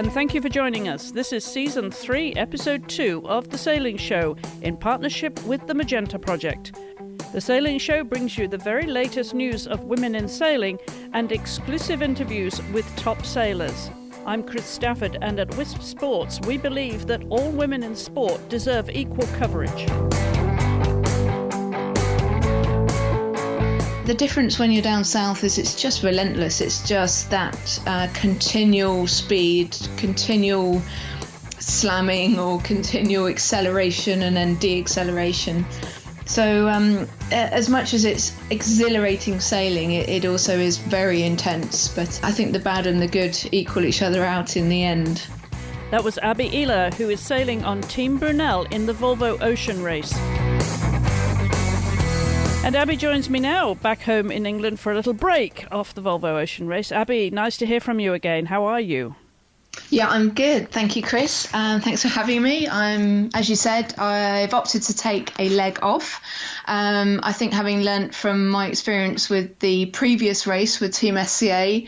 and thank you for joining us. This is Season 3, Episode 2 of The Sailing Show in partnership with the Magenta project. The Sailing Show brings you the very latest news of women in sailing and exclusive interviews with top sailors. I'm Chris Stafford, and at Wisp Sports, we believe that all women in sport deserve equal coverage. The difference when you're down south is it's just relentless. It's just that continual speed, continual slamming or continual acceleration and then de-acceleration. So as much as it's exhilarating sailing, it also is very intense. But I think the bad and the good equal each other out in the end. That was Abby Ehler, who is sailing on Team Brunel in the Volvo Ocean Race. And Abby joins me now, back home in England for a little break off the Volvo Ocean Race. Abby, nice to hear from you again. How are you? Yeah, I'm good. Thank you, Chris. Thanks for having me. As you said, I've opted to take a leg off. I think having learnt from my experience with the previous race with Team SCA,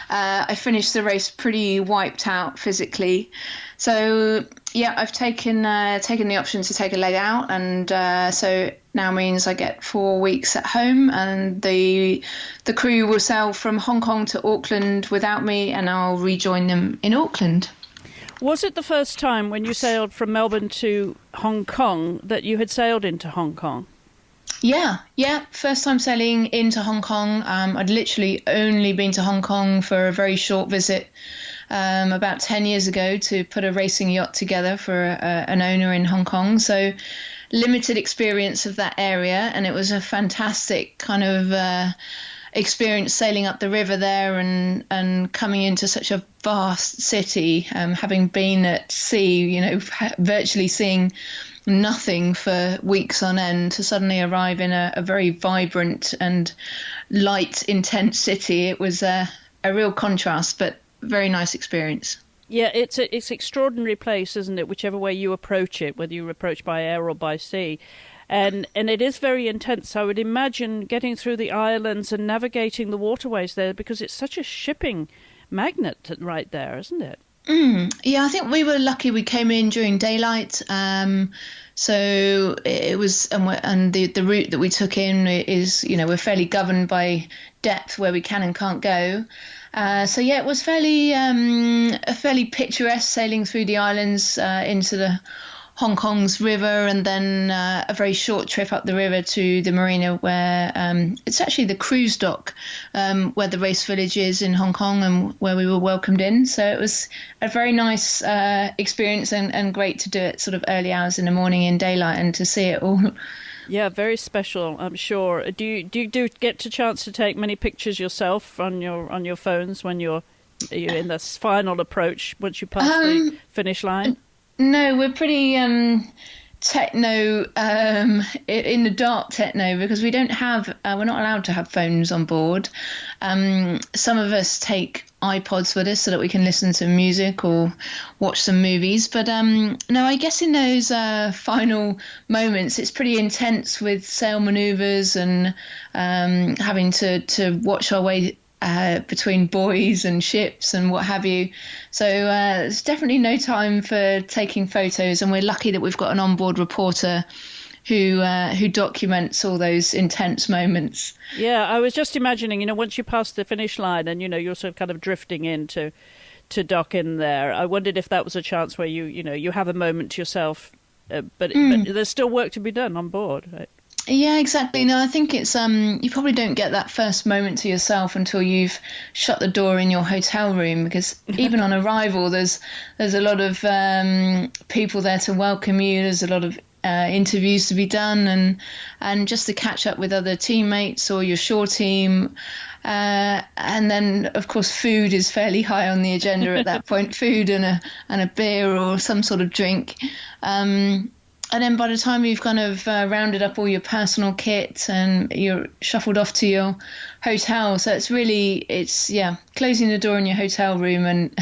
I finished the race pretty wiped out physically. So, yeah, I've taken the option to take a leg out, and so now means I get 4 weeks at home, and the crew will sail from Hong Kong to Auckland without me, and I'll rejoin them in Auckland. Was it the first time when you sailed from Melbourne to Hong Kong that you had sailed into Hong Kong? Yeah. First time sailing into Hong Kong. I'd literally only been to Hong Kong for a very short visit about 10 years ago to put a racing yacht together for an owner in Hong Kong. So limited experience of that area, and it was a fantastic kind of experience sailing up the river there and coming into such a vast city, having been at sea, virtually seeing nothing for weeks on end, to suddenly arrive in a very vibrant and light, intense city. It was a real contrast, but very nice experience. Yeah, it's an extraordinary place, isn't it? Whichever way you approach it, whether you approach by air or by sea. And it is very intense. I would imagine getting through the islands and navigating the waterways there, because it's such a shipping magnet right there, isn't it? Yeah, I think we were lucky we came in during daylight. So it was, and the route that we took in is, we're fairly governed by depth where we can and can't go. So yeah, it was fairly picturesque sailing through the islands into the Hong Kong's river, and then a very short trip up the river to the marina where it's actually the cruise dock where the race village is in Hong Kong, and where we were welcomed in. So it was a very nice experience, and great to do it sort of early hours in the morning in daylight and to see it all. Yeah, very special, I'm sure. Do you get a chance to take many pictures yourself on your phones when you're in this final approach once you pass the finish line? No, we're pretty techno, in the dark techno, because we don't have, we're not allowed to have phones on board. Some of us take iPods with us so that we can listen to music or watch some movies. But no, I guess in those final moments, it's pretty intense with sail manoeuvres and having to watch our way between buoys and ships and what have you. So there's definitely no time for taking photos, and we're lucky that we've got an onboard reporter who documents all those intense moments. Yeah, I was just imagining, once you pass the finish line and, you're sort of kind of drifting in to dock in there, I wondered if that was a chance where you have a moment to yourself, but there's still work to be done on board, right? Yeah, exactly. No, I think it's you probably don't get that first moment to yourself until you've shut the door in your hotel room, because even on arrival, there's a lot of people there to welcome you. There's a lot of interviews to be done, and just to catch up with other teammates or your shore team. And then, of course, food is fairly high on the agenda at that point. Food and a beer or some sort of drink. And then by the time you've kind of rounded up all your personal kit and you're shuffled off to your hotel, so it's closing the door in your hotel room, and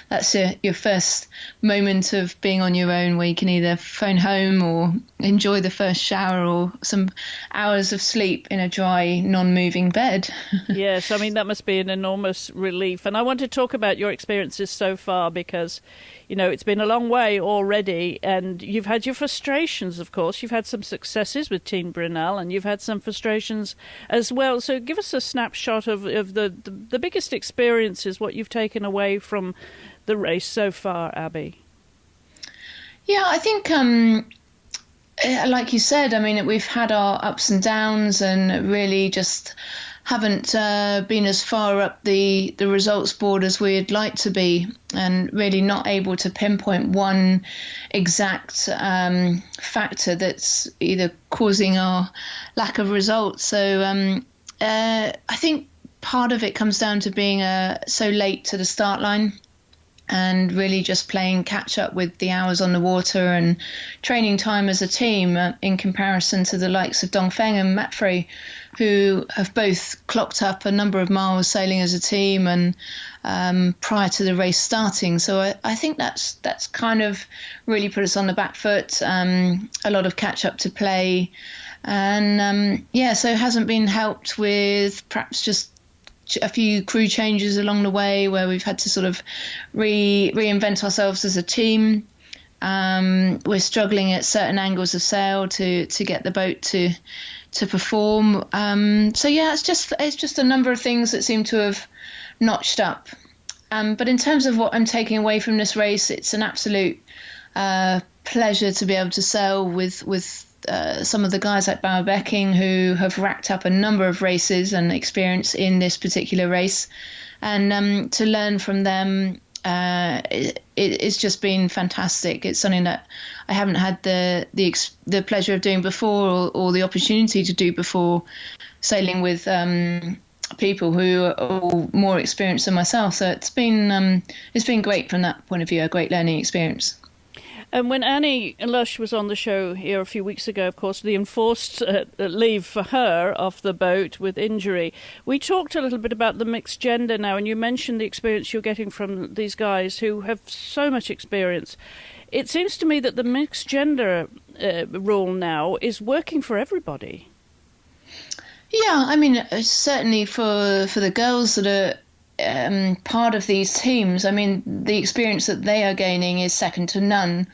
that's your first moment of being on your own, where you can either phone home or enjoy the first shower or some hours of sleep in a dry, non-moving bed. Yes, I mean, that must be an enormous relief. And I want to talk about your experiences so far, because it's been a long way already, and you've had your frustrations, of course. You've had some successes with Team Brunel, and you've had some frustrations as well. So give us a snapshot of the biggest experiences, what you've taken away from the race so far, Abby. Yeah, I think, like you said, I mean, we've had our ups and downs, and really just haven't been as far up the results board as we'd like to be, and really not able to pinpoint one exact factor that's either causing our lack of results. So I think part of it comes down to being so late to the start line, and really just playing catch up with the hours on the water and training time as a team in comparison to the likes of Dongfeng and Matfrey, who have both clocked up a number of miles sailing as a team and prior to the race starting. So I think that's kind of really put us on the back foot, a lot of catch up to play. And so hasn't been helped with perhaps just a few crew changes along the way, where we've had to sort of reinvent ourselves as a team. We're struggling at certain angles of sail to get the boat to perform. It's just a number of things that seem to have notched up. But in terms of what I'm taking away from this race, it's an absolute pleasure to be able to sail with some of the guys like Bauer Becking, who have racked up a number of races and experience in this particular race, and to learn from them, it's just been fantastic. It's something that I haven't had the pleasure of doing before, or the opportunity to do before, sailing with people who are all more experienced than myself. So it's been great from that point of view, a great learning experience. And when Annie Lush was on the show here a few weeks ago, of course, the enforced leave for her off the boat with injury, we talked a little bit about the mixed gender now, and you mentioned the experience you're getting from these guys who have so much experience. It seems to me that the mixed gender rule now is working for everybody. Yeah, I mean, certainly for the girls that are part of these teams, I mean, the experience that they are gaining is second to none.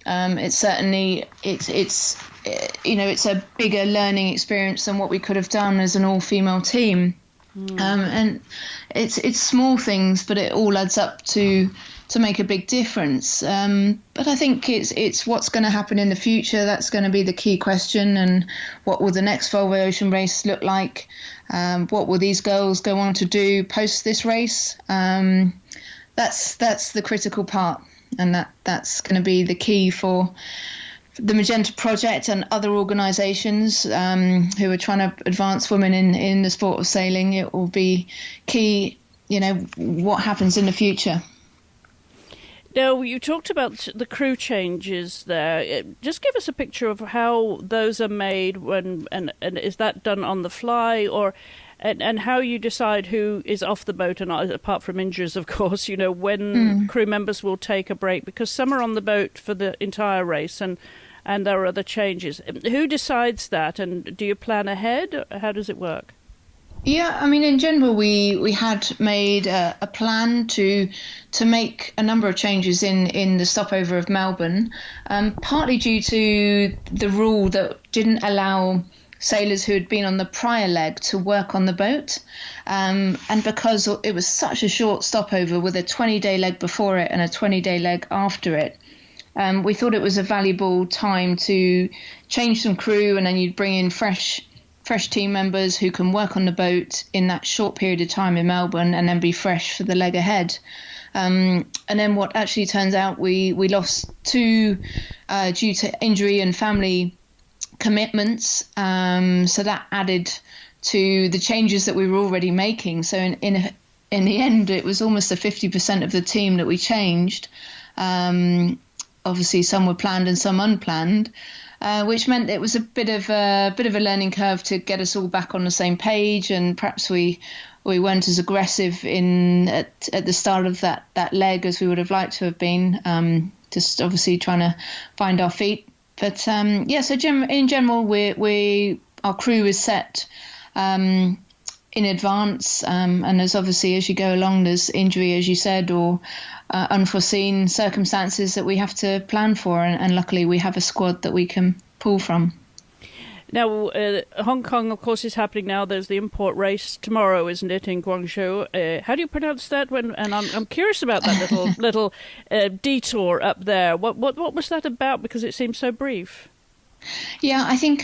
It's certainly it's a bigger learning experience than what we could have done as an all-female team. And it's small things, but it all adds up to make a big difference. But I think it's what's going to happen in the future that's going to be the key question, and what will the next Volvo Ocean race look like? What will these girls go on to do post this race? That's the critical part, and that's going to be the key for the Magenta project and other organisations who are trying to advance women in the sport of sailing. It will be key, what happens in the future. Now, you talked about the crew changes there. Just give us a picture of how those are made, and is that done on the fly, and how you decide who is off the boat, and apart from injuries, of course, when crew members will take a break, because some are on the boat for the entire race, and there are other changes. Who decides that, and do you plan ahead? How does it work? Yeah, I mean, in general, we had made a plan to make a number of changes in the stopover of Melbourne, partly due to the rule that didn't allow sailors who had been on the prior leg to work on the boat, and because it was such a short stopover with a 20-day leg before it and a 20-day leg after it. We thought it was a valuable time to change some crew, and then you'd bring in fresh team members who can work on the boat in that short period of time in Melbourne, and then be fresh for the leg ahead. And then what actually turns out, we lost two due to injury and family commitments. So that added to the changes that we were already making. So in the end, it was almost a 50% of the team that we changed. obviously some were planned and some unplanned, which meant it was a bit of a learning curve to get us all back on the same page, and perhaps we weren't as aggressive at the start of that leg as we would have liked to have been. Just obviously trying to find our feet, but so in general, our crew is set in advance, and there's obviously, as you go along, there's injury, as you said, or unforeseen circumstances that we have to plan for, and luckily we have a squad that we can pull from. Now, Hong Kong, of course, is happening now. There's the import race tomorrow, isn't it, in Guangzhou? How do you pronounce that? And I'm curious about that little detour up there. What was that about? Because it seems so brief. Yeah, I think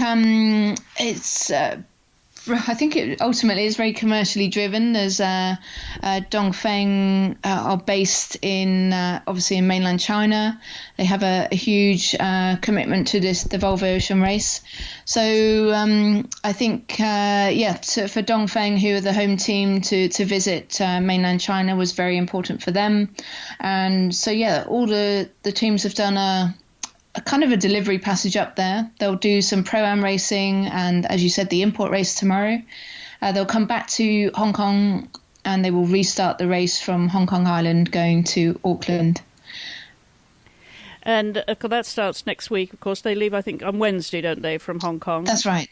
it ultimately is very commercially driven. There's Dongfeng are based in obviously in mainland China. They have a huge commitment to the Volvo Ocean Race. So I think for Dongfeng, who are the home team, to visit mainland China was very important for them. And so all the teams have done a kind of a delivery passage up there. They'll do some Pro-Am racing and, as you said, the import race tomorrow. They'll come back to Hong Kong and they will restart the race from Hong Kong Island going to Auckland. And that starts next week. Of course, they leave, I think, on Wednesday, don't they, from Hong Kong? That's right.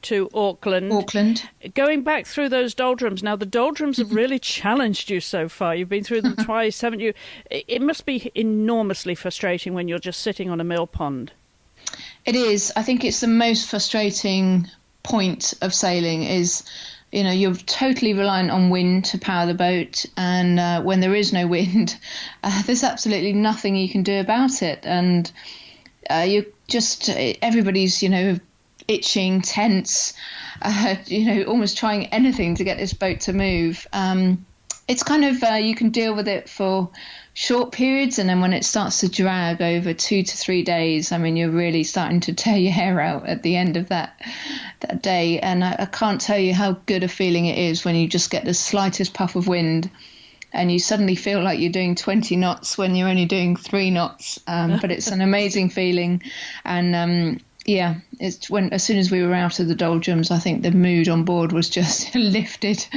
To Auckland. Going back through those doldrums. Now, the doldrums have really challenged you so far. You've been through them twice, haven't you? It must be enormously frustrating when you're just sitting on a mill pond. It is. I think it's the most frustrating point of sailing is, you're totally reliant on wind to power the boat. And when there is no wind, there's absolutely nothing you can do about it. And everybody's, itching, tense, almost trying anything to get this boat to move. It's kind of, you can deal with it for short periods, and then when it starts to drag over 2 to 3 days, I mean, you're really starting to tear your hair out at the end of that day. And I can't tell you how good a feeling it is when you just get the slightest puff of wind and you suddenly feel like you're doing 20 knots when you're only doing 3 knots. But it's an amazing feeling. And it's as soon as we were out of the doldrums, I think the mood on board was just lifted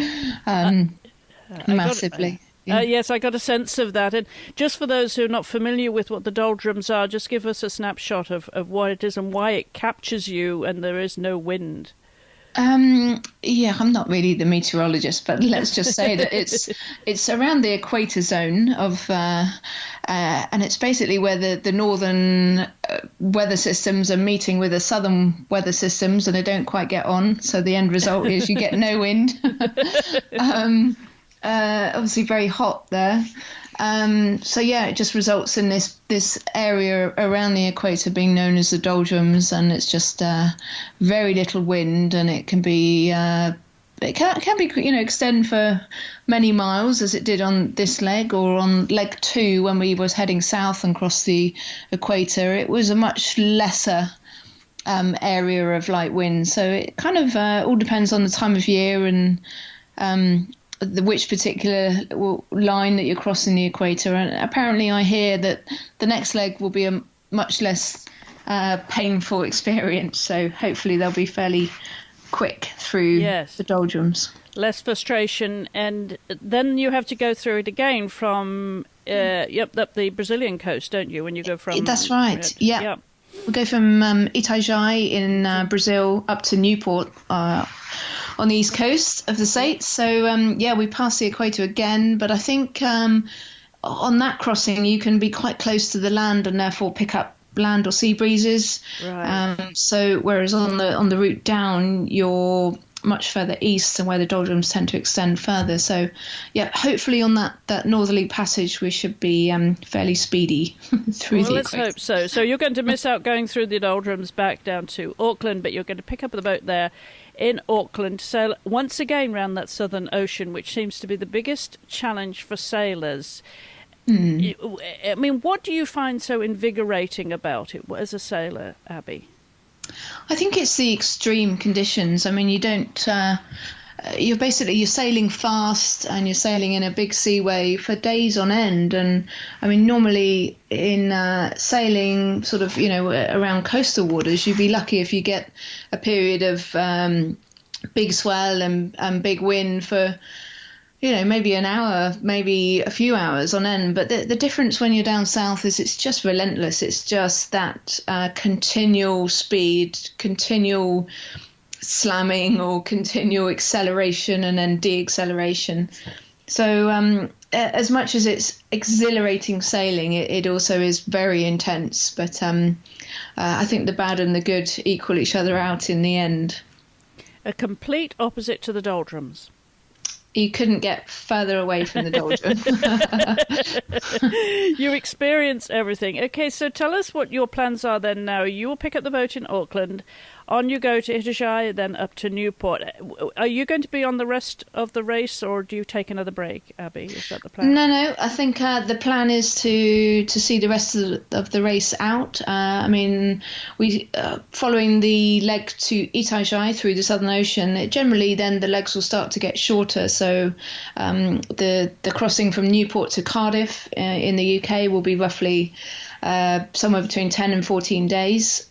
massively. Yes, I got a sense of that. And just for those who are not familiar with what the doldrums are, just give us a snapshot of what it is and why it captures you and there is no wind. I'm not really the meteorologist, but let's just say that it's around the equator zone of, and it's basically where the northern weather systems are meeting with the southern weather systems, and they don't quite get on. So the end result is you get no wind. Obviously very hot there. It just results in this area around the equator being known as the doldrums, and it's just very little wind, and it can be extend for many miles, as it did on this leg, or on leg 2 when we was heading south and across the equator. It was a much lesser area of light wind, so it kind of all depends on the time of year and which particular line that you're crossing the equator. And apparently I hear that the next leg will be a much less painful experience, so hopefully they'll be fairly quick through the doldrums. Less frustration, and then you have to go through it again from up the Brazilian coast, don't you, when you go from... That's right, Yep. We'll go from Itajaí in Brazil up to Newport on the east coast of the States. So, we pass the equator again. But I think on that crossing, you can be quite close to the land and therefore pick up land or sea breezes. Right. Whereas on the route down, you're much further east and where the doldrums tend to extend further. So, hopefully on that northerly passage, we should be fairly speedy through the equator. Let's hope so. So you're going to miss out going through the doldrums back down to Auckland, but you're going to pick up the boat there in Auckland to sail once again round that Southern Ocean, which seems to be the biggest challenge for sailors. I mean, what do you find so invigorating about it as a sailor, Abby? I think it's the extreme conditions. I mean, you don't you're sailing fast and you're sailing in a big seaway for days on end. And I mean, normally in sailing sort of, around coastal waters, you'd be lucky if you get a period of big swell and big wind for, maybe an hour, maybe a few hours on end. But the difference when you're down south is it's just relentless. It's just that continual speed, continual slamming or continual acceleration and then deacceleration. So as much as it's exhilarating sailing, it also is very intense. But I think the bad and the good equal each other out in the end. A complete opposite to the doldrums. You couldn't get further away from the doldrum. You experience everything. Okay, so tell us what your plans are then now. You will pick up the boat in Auckland. On you go to Itajaí, then up to Newport. Are you going to be on the rest of the race, or do you take another break, Abby? Is that the plan? No. I think the plan is to see the rest of the race out. I mean, we following the leg to Itajaí through the Southern Ocean, generally then the legs will start to get shorter. So the crossing from Newport to Cardiff in the UK will be roughly somewhere between 10 and 14 days.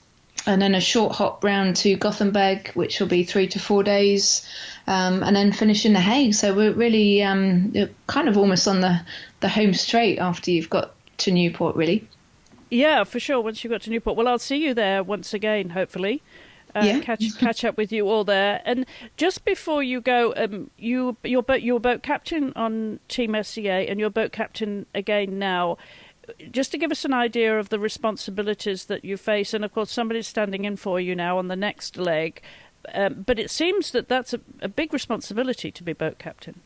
And then a short hop round to Gothenburg, which will be 3 to 4 days, and then finish in The Hague. So we're really kind of almost on the home straight after you've got to Newport, really. Yeah, for sure, once you've got to Newport. Well, I'll see you there once again, hopefully. Catch up with you all there. And just before you go, you were boat captain on Team SCA and you're boat captain again now. Just to give us an idea of the responsibilities that you face, and of course somebody's standing in for you now on the next leg, but it seems that that's a big responsibility to be boat captain.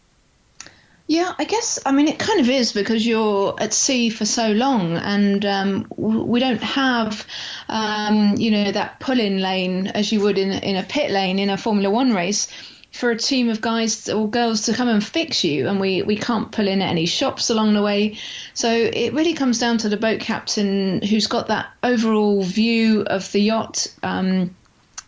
Yeah, I guess, I mean, it kind of is because you're at sea for so long and we don't have, that pull-in lane as you would in a pit lane in a Formula One race for a team of guys or girls to come and fix you, and we can't pull in at any shops along the way. So it really comes down to the boat captain who's got that overall view of the yacht,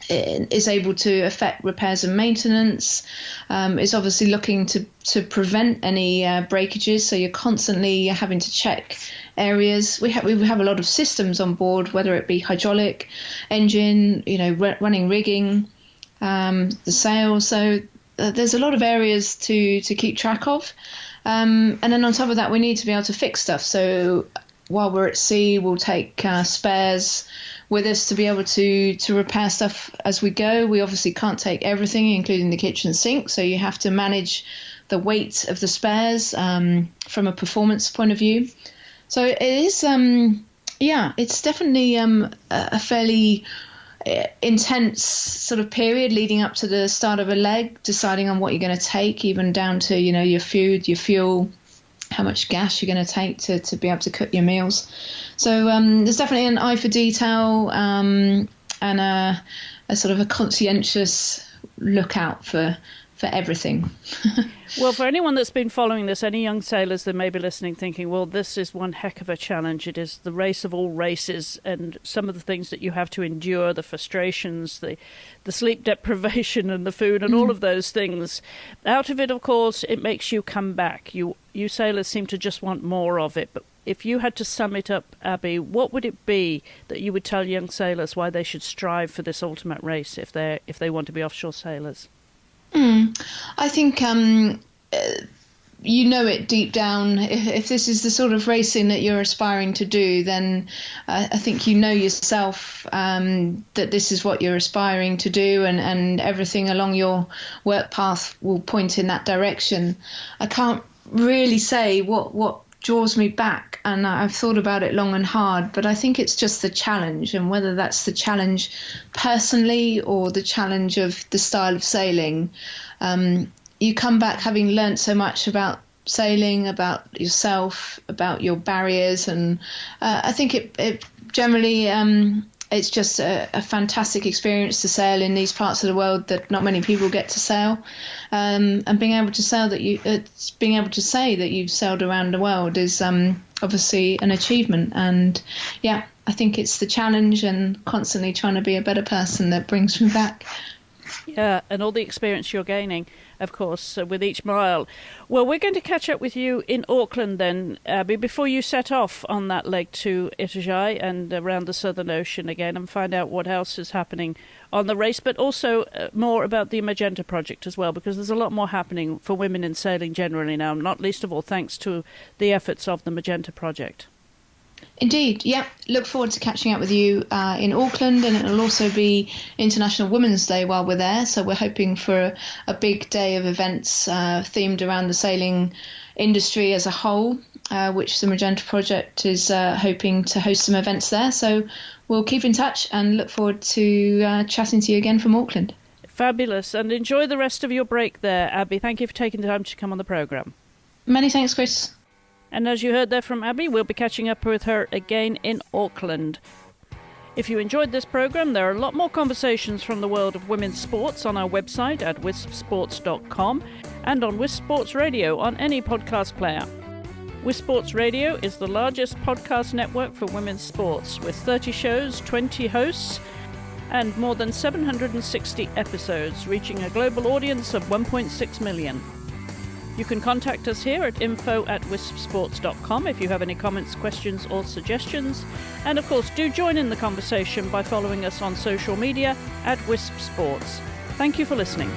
is able to affect repairs and maintenance, is obviously looking to prevent any breakages. So you're constantly having to check areas. We have a lot of systems on board, whether it be hydraulic, engine, running rigging, the sails. So there's a lot of areas to keep track of. And then on top of that, we need to be able to fix stuff. So while we're at sea, we'll take spares with us to be able to repair stuff as we go. We obviously can't take everything, including the kitchen sink. So you have to manage the weight of the spares from a performance point of view. So it is, it's definitely a fairly intense sort of period leading up to the start of a leg, deciding on what you're going to take, even down to, your food, your fuel, how much gas you're going to take to be able to cook your meals. So there's definitely an eye for detail and a sort of a conscientious lookout for everything. Well, for anyone that's been following this, any young sailors that may be listening thinking, well, this is one heck of a challenge. It is the race of all races, and some of the things that you have to endure, the frustrations, the sleep deprivation and the food and all of those things. Out of it, of course, it makes you come back. You sailors seem to just want more of it. But if you had to sum it up, Abby, what would it be that you would tell young sailors why they should strive for this ultimate race if they want to be offshore sailors? I think it deep down. If this is the sort of racing that you're aspiring to do, then I think yourself that this is what you're aspiring to do, and everything along your work path will point in that direction. I can't really say what draws me back, and I've thought about it long and hard, but I think it's just the challenge, and whether that's the challenge personally or the challenge of the style of sailing. You come back having learnt so much about sailing, about yourself, about your barriers, and I think it generally it's just a fantastic experience to sail in these parts of the world that not many people get to sail, and being able to say that you've sailed around the world is obviously an achievement. And I think it's the challenge and constantly trying to be a better person that brings me back. Yeah, and all the experience you're gaining, of course, with each mile. Well, we're going to catch up with you in Auckland then, Abby, before you set off on that leg to Itajaí and around the Southern Ocean again, and find out what else is happening on the race, but also more about the Magenta project as well, because there's a lot more happening for women in sailing generally now, not least of all thanks to the efforts of the Magenta project. Indeed, yeah. Look forward to catching up with you in Auckland, and it'll also be International Women's Day while we're there. So we're hoping for a big day of events themed around the sailing industry as a whole, which the Magenta Project is hoping to host some events there. So we'll keep in touch and look forward to chatting to you again from Auckland. Fabulous, and enjoy the rest of your break there, Abby. Thank you for taking the time to come on the programme. Many thanks, Chris. And as you heard there from Abby, we'll be catching up with her again in Auckland. If you enjoyed this programme, there are a lot more conversations from the world of women's sports on our website at wispsports.com and on Wisp Sports Radio on any podcast player. Wisp Sports Radio is the largest podcast network for women's sports, with 30 shows, 20 hosts, and more than 760 episodes, reaching a global audience of 1.6 million. You can contact us here at info@wispsports.com if you have any comments, questions or suggestions. And of course, do join in the conversation by following us on social media at Wisp Sports. Thank you for listening.